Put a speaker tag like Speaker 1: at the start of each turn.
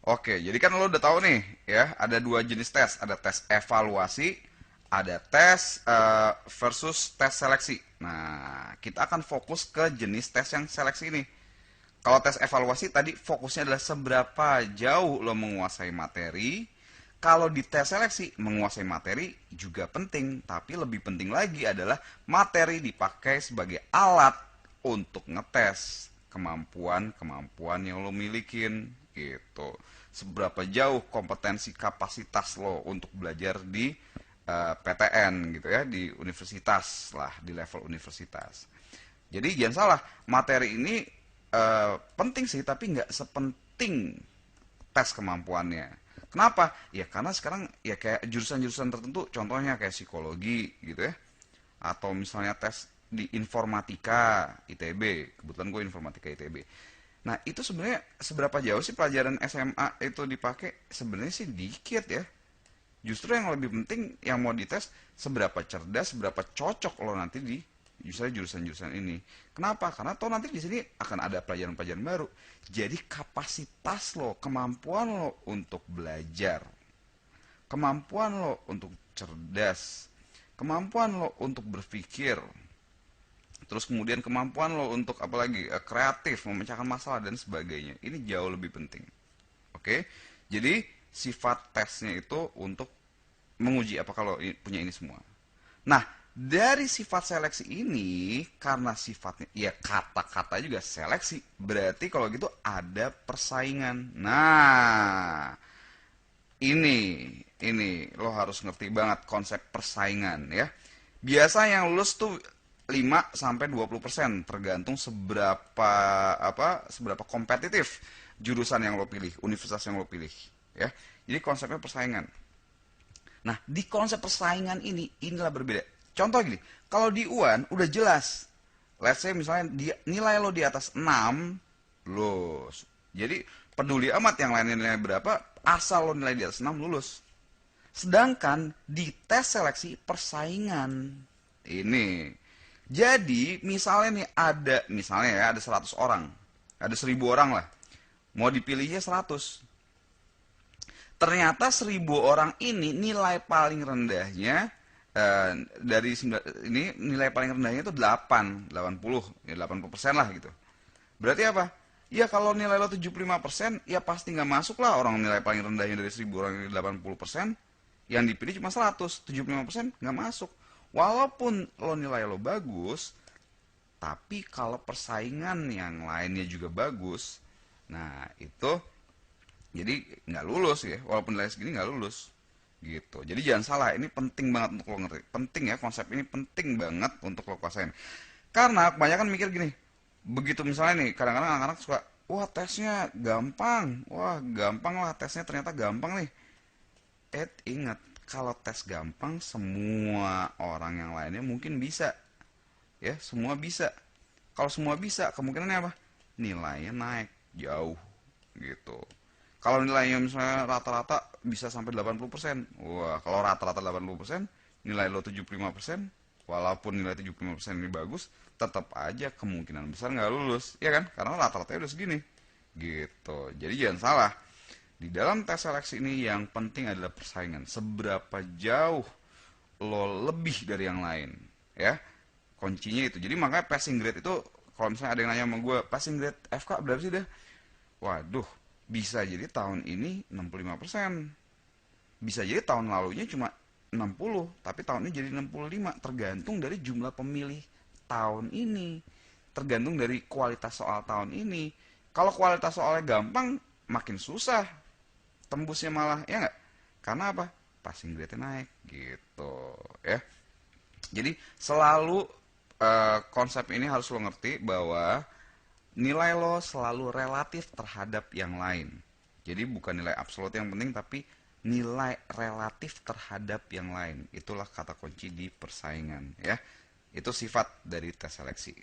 Speaker 1: Oke, jadi kan lo udah tahu nih ya, ada dua jenis tes, ada tes evaluasi, ada tes versus tes seleksi. Nah, kita akan fokus ke jenis tes yang seleksi ini. Kalau tes evaluasi tadi fokusnya adalah seberapa jauh lo menguasai materi. Kalau di tes seleksi, menguasai materi juga penting, tapi lebih penting lagi adalah materi dipakai sebagai alat untuk ngetes kemampuan-kemampuan yang lo milikin gitu. Seberapa jauh kompetensi kapasitas lo untuk belajar di PTN gitu ya, di universitas lah, di level universitas. Jadi jangan salah, materi ini penting sih, tapi nggak sepenting tes kemampuannya. Kenapa? Ya karena sekarang ya kayak jurusan-jurusan tertentu, contohnya kayak psikologi gitu ya, atau misalnya tes di informatika ITB, kebetulan gue informatika ITB. Nah itu sebenarnya seberapa jauh sih pelajaran SMA itu dipakai? Sebenarnya sih dikit ya. Justru yang lebih penting yang mau dites seberapa cerdas, seberapa cocok lo nanti di jurusan-jurusan ini. Kenapa? Karena toh nanti di sini akan ada pelajaran-pelajaran baru. Jadi kapasitas lo, kemampuan lo untuk belajar, kemampuan lo untuk cerdas, kemampuan lo untuk berpikir, terus kemudian kemampuan lo untuk apalagi kreatif, memecahkan masalah dan sebagainya. Ini jauh lebih penting. Oke? Jadi sifat tesnya itu untuk menguji apakah lo punya ini semua. Nah, dari sifat seleksi ini, karena sifatnya, ya kata-kata juga seleksi, berarti kalau gitu ada persaingan. Nah, ini lo harus ngerti banget konsep persaingan ya. Biasa yang lulus tuh 5 sampai 20% tergantung seberapa seberapa kompetitif jurusan yang lo pilih, universitas yang lo pilih ya. Jadi konsepnya persaingan. Nah, di konsep persaingan ini inilah berbeda. Contoh gini, kalau di UAN udah jelas. Let's say misalnya nilai lo di atas 6, lulus. Jadi peduli amat yang lainnya nilai berapa, asal lo nilai di atas 6 lulus. Sedangkan di tes seleksi persaingan. Ini. Jadi misalnya nih misalnya ya ada 100 orang. Ada 1.000 orang lah. Mau dipilihnya 100. Ternyata 1.000 orang ini nilai paling rendahnya dari ini nilai paling rendahnya itu 80, ya 80% lah gitu. Berarti apa? Ya kalau nilai lo 75%, ya pasti nggak masuk lah orang nilai paling rendahnya dari 1.000 orang ini 80%, yang dipilih cuma 100, 75% nggak masuk. Walaupun lo nilai lo bagus, tapi kalau persaingan yang lainnya juga bagus, nah itu jadi nggak lulus ya, walaupun nilai segini nggak lulus gitu. Jadi jangan salah, ini penting banget untuk lo ngerti, penting ya, konsep ini penting banget untuk lo kuasain. Karena kebanyakan mikir gini, begitu misalnya nih kadang-kadang anak-anak suka, wah tesnya gampang, wah gampang lah tesnya, ternyata gampang nih. Ingat, kalau tes gampang semua orang yang lainnya mungkin bisa ya, semua bisa. Kalau semua bisa, kemungkinannya apa? Nilainya naik jauh gitu. Kalau nilainya misalnya rata-rata bisa sampai 80%. Wah, kalau rata-rata 80%, nilai lo 75%, walaupun nilai 75% ini bagus, tetap aja kemungkinan besar nggak lulus, ya kan? Karena rata-ratanya udah segini. Gitu. Jadi jangan salah. Di dalam tes seleksi ini yang penting adalah persaingan. Seberapa jauh lo lebih dari yang lain, ya. Kuncinya itu. Jadi makanya passing grade itu, kalau misalnya ada yang nanya sama gue, passing grade FK berapa sih dah? Waduh, bisa jadi tahun ini 65%. Bisa jadi tahun lalunya cuma 60, tapi tahun ini jadi 65. Tergantung dari jumlah pemilih tahun ini. Tergantung dari kualitas soal tahun ini. Kalau kualitas soalnya gampang, makin susah tembusnya malah, ya nggak? Karena apa? Passing grade naik, gitu ya. Jadi selalu konsep ini harus lo ngerti bahwa nilai lo selalu relatif terhadap yang lain. Jadi bukan nilai absolut yang penting, tapi nilai relatif terhadap yang lain. Itulah kata kunci di persaingan ya. Itu sifat dari tes seleksi.